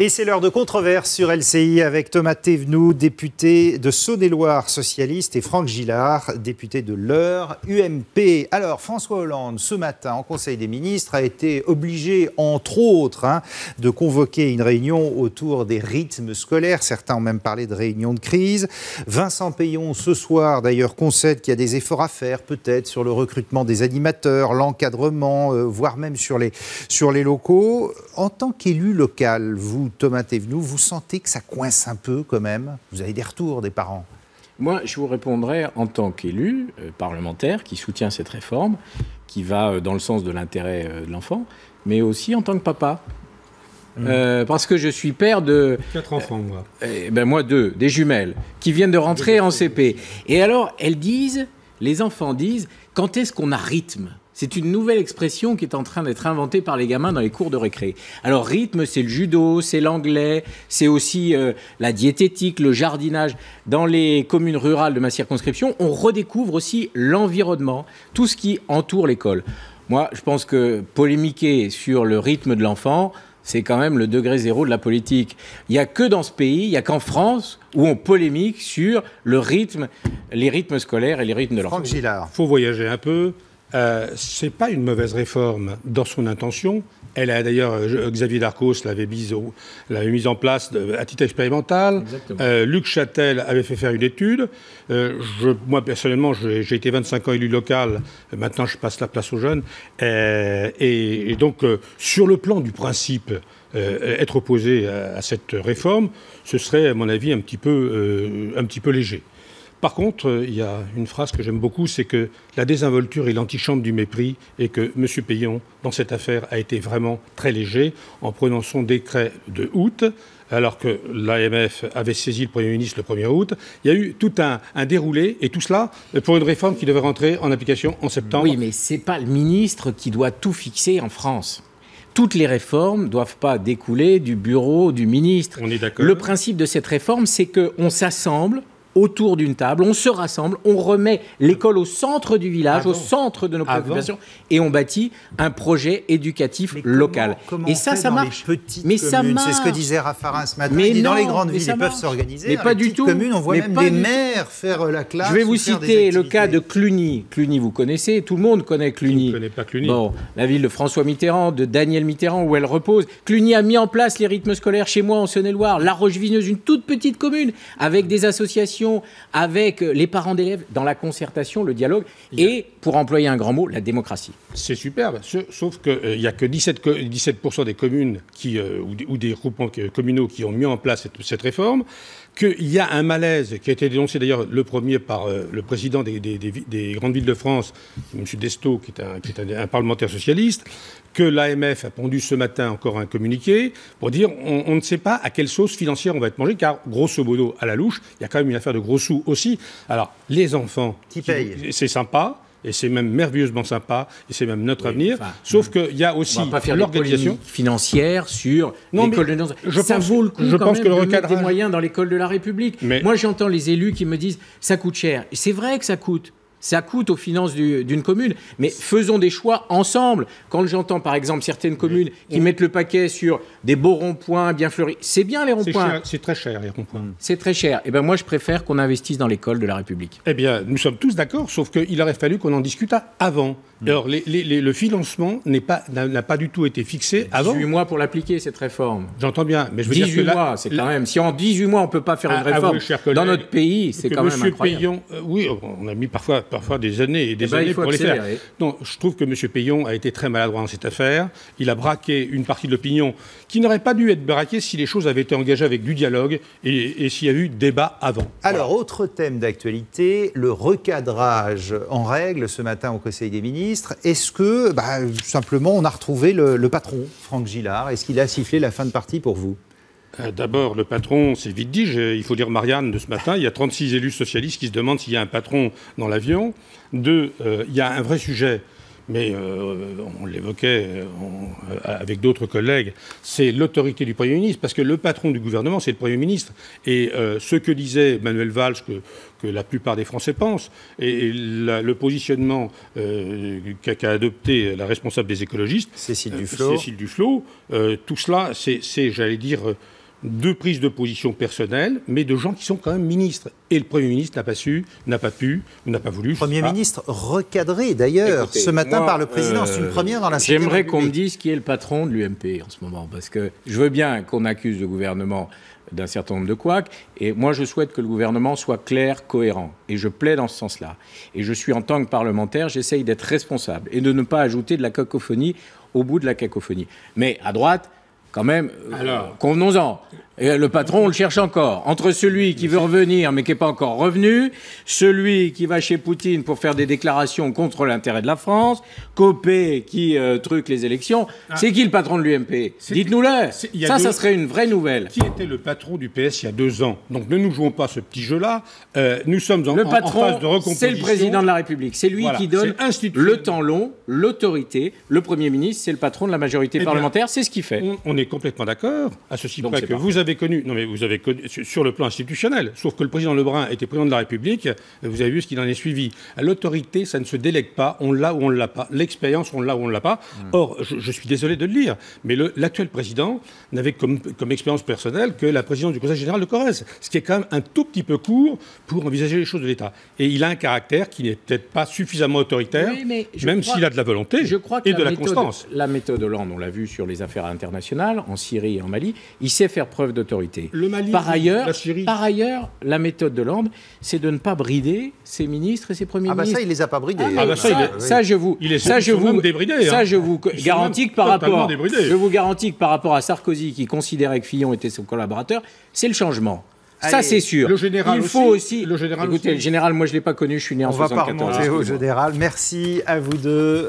Et c'est l'heure de controverse sur LCI avec Thomas Thévenoud, député de Saône-et-Loire socialiste, et Franck Gillard, député de l'Eure UMP. Alors, François Hollande, ce matin, en Conseil des ministres, a été obligé, entre autres, de convoquer une réunion autour des rythmes scolaires. Certains ont même parlé de réunion de crise. Vincent Peillon, ce soir, d'ailleurs, concède qu'il y a des efforts à faire, peut-être, sur le recrutement des animateurs, l'encadrement, voire même sur les locaux. En tant qu'élu local, vous, Thomas Thévenoud, vous sentez que ça coince un peu quand même? Vous avez des retours des parents? Moi, je vous répondrai en tant qu'élu parlementaire qui soutient cette réforme, qui va dans le sens de l'intérêt de l'enfant, mais aussi en tant que papa. Parce que je suis père de... 4 enfants, moi. Moi, 2, des jumelles, qui viennent de rentrer en CP. Et alors, les enfants disent, quand est-ce qu'on a rythme? C'est une nouvelle expression qui est en train d'être inventée par les gamins dans les cours de récré. Alors, rythme, c'est le judo, c'est l'anglais, c'est aussi la diététique, le jardinage. Dans les communes rurales de ma circonscription, on redécouvre aussi l'environnement, tout ce qui entoure l'école. Moi, je pense que polémiquer sur le rythme de l'enfant, c'est quand même le degré zéro de la politique. Il n'y a que dans ce pays, il n'y a qu'en France, où on polémique sur les rythmes scolaires et les rythmes de l'enfant. Franck Gillard. Il faut voyager un peu. C'est pas une mauvaise réforme dans son intention. Elle a d'ailleurs, Xavier Darcos l'avait mise en place à titre expérimental. Luc Châtel avait fait faire une étude. Moi, personnellement, j'ai été 25 ans élu local. Maintenant, je passe la place aux jeunes. Et donc, sur le plan du principe, être opposé à cette réforme, ce serait, à mon avis, un petit peu léger. Par contre, il y a une phrase que j'aime beaucoup, c'est que la désinvolture est l'antichambre du mépris et que M. Peillon, dans cette affaire, a été vraiment très léger en prenant son décret de août, alors que l'AMF avait saisi le Premier ministre le 1er août. Il y a eu tout un déroulé, et tout cela pour une réforme qui devait rentrer en application en septembre. Oui, mais ce n'est pas le ministre qui doit tout fixer en France. Toutes les réformes ne doivent pas découler du bureau du ministre. On est d'accord. Le principe de cette réforme, c'est qu'on s'assemble autour d'une table, on se rassemble, on remet l'école au centre du village, au centre de nos préoccupations, et on bâtit un projet éducatif local. Et ça marche. Mais ça marche. C'est ce que disait Raffarin ce matin. Il dit dans les grandes villes, ils peuvent s'organiser. Mais pas du tout. Communes, on voit même des maires faire la classe. Je vais vous citer le cas de Cluny. Cluny, vous connaissez, tout le monde connaît Cluny. Qui ne connaît pas Cluny? Bon, la ville de François Mitterrand, de Daniel Mitterrand, où elle repose. Cluny a mis en place les rythmes scolaires chez moi en Saône-et-Loire. La Roche-Vineuse, une toute petite commune, avec des associations, avec les parents d'élèves, dans la concertation, le dialogue, et, pour employer un grand mot, la démocratie. C'est superbe, sauf qu'il n'y a que 17% des communes ou des groupements communaux qui ont mis en place cette réforme, qu'il y a un malaise qui a été dénoncé d'ailleurs le premier par le président des grandes villes de France, M. Desto, qui est un parlementaire socialiste, que l'AMF a pondu ce matin encore un communiqué pour dire on ne sait pas à quelle sauce financière on va être mangé, car grosso modo, à la louche, il y a quand même une affaire de gros sous aussi. Alors, les enfants, qui payent, c'est sympa. Et c'est même merveilleusement sympa, et c'est même notre avenir. Sauf qu'il y a aussi l'organisation financière sur l'école de danse. Ça vaut le coup quand même de mettre des moyens dans l'école de la République. Moi, j'entends les élus qui me disent ça coûte cher. Et c'est vrai que ça coûte. Ça coûte aux finances d'une commune, mais faisons des choix ensemble. Quand j'entends par exemple certaines communes qui mettent le paquet sur des beaux ronds-points bien fleuris, c'est bien les ronds-points. C'est très cher les ronds-points. C'est très cher. Et bien moi je préfère qu'on investisse dans l'école de la République. Eh bien nous sommes tous d'accord, sauf qu'il aurait fallu qu'on en discute avant. Alors le financement n'a pas du tout été fixé avant. 18 mois pour l'appliquer cette réforme. J'entends bien, mais je veux 18 dire que mois, c'est quand même. Si en 18 mois on peut pas faire une réforme dans notre pays, c'est quand même incroyable. Peillon, oui, on a mis parfois des années et des années pour les faire. Non, je trouve que M. Peillon a été très maladroit dans cette affaire. Il a braqué une partie de l'opinion qui n'aurait pas dû être braquée si les choses avaient été engagées avec du dialogue et s'il y a eu débat avant. Alors, autre thème d'actualité, le recadrage en règle ce matin au Conseil des ministres. Est-ce que, simplement, on a retrouvé le patron, Franck Gillard? Est-ce qu'il a sifflé la fin de partie pour vous? D'abord, le patron, c'est vite dit. Il faut dire Marianne de ce matin. Il y a 36 élus socialistes qui se demandent s'il y a un patron dans l'avion. 2, il y a un vrai sujet, mais on l'évoquait avec d'autres collègues, c'est l'autorité du Premier ministre, parce que le patron du gouvernement, c'est le Premier ministre. Et ce que disait Manuel Valls, que la plupart des Français pensent, et le positionnement qu'a adopté la responsable des écologistes, Cécile Duflot, tout cela, c'est, j'allais dire, deux prises de position personnelles, mais de gens qui sont quand même ministres. Et le Premier ministre n'a pas su, n'a pas pu, ou n'a pas voulu. Premier ministre recadré, d'ailleurs, ce matin par le président. C'est une première dans la Ve République. J'aimerais qu'on me dise qui est le patron de l'UMP en ce moment, parce que je veux bien qu'on accuse le gouvernement d'un certain nombre de couacs, et moi je souhaite que le gouvernement soit clair, cohérent, et je plaide dans ce sens-là. Et je suis, en tant que parlementaire, j'essaye d'être responsable, et de ne pas ajouter de la cacophonie au bout de la cacophonie. Mais à droite, quand même, convenons-en. Et le patron, on le cherche encore. Entre celui qui veut revenir, mais qui n'est pas encore revenu, celui qui va chez Poutine pour faire des déclarations contre l'intérêt de la France, Copé qui truque les élections. C'est qui le patron de l'UMP? Dites-nous-le. Ça serait une vraie nouvelle. Qui était le patron du PS il y a 2 ans? Donc ne nous jouons pas ce petit jeu-là. Nous sommes en phase de recomposition. C'est le président de la République. C'est lui qui donne le temps long, l'autorité. Le Premier ministre, c'est le patron de la majorité parlementaire. C'est ce qu'il fait. On est complètement d'accord, à ceci près que vous avez connu, sur le plan institutionnel, sauf que le président Lebrun était président de la République, vous avez vu ce qu'il en est suivi. L'autorité, ça ne se délègue pas, on l'a ou on ne l'a pas. L'expérience, on l'a ou on ne l'a pas. Or, je suis désolé de le dire, mais l'actuel président n'avait comme expérience personnelle que la présidence du Conseil général de Corrèze, ce qui est quand même un tout petit peu court pour envisager les choses de l'État. Et il a un caractère qui n'est peut-être pas suffisamment autoritaire, même s'il a de la volonté et de la constance. La méthode Hollande, on l'a vu sur les affaires internationales, en Syrie et en Mali, il sait faire preuve d'autorité. Le Mali, par ailleurs, la Syrie. Par ailleurs, la méthode d'Hollande, c'est de ne pas brider ses ministres et ses premiers ministres. Ça, il les a pas bridés. Ça, je vous garantis que je vous garantis que par rapport à Sarkozy, qui considérait que Fillon était son collaborateur, c'est le changement. Ça, c'est sûr. Le général il faut aussi. Le général écoutez, aussi. Le général, moi, je ne l'ai pas connu, je suis né en 74. On va pas remonter au général. Merci à vous deux.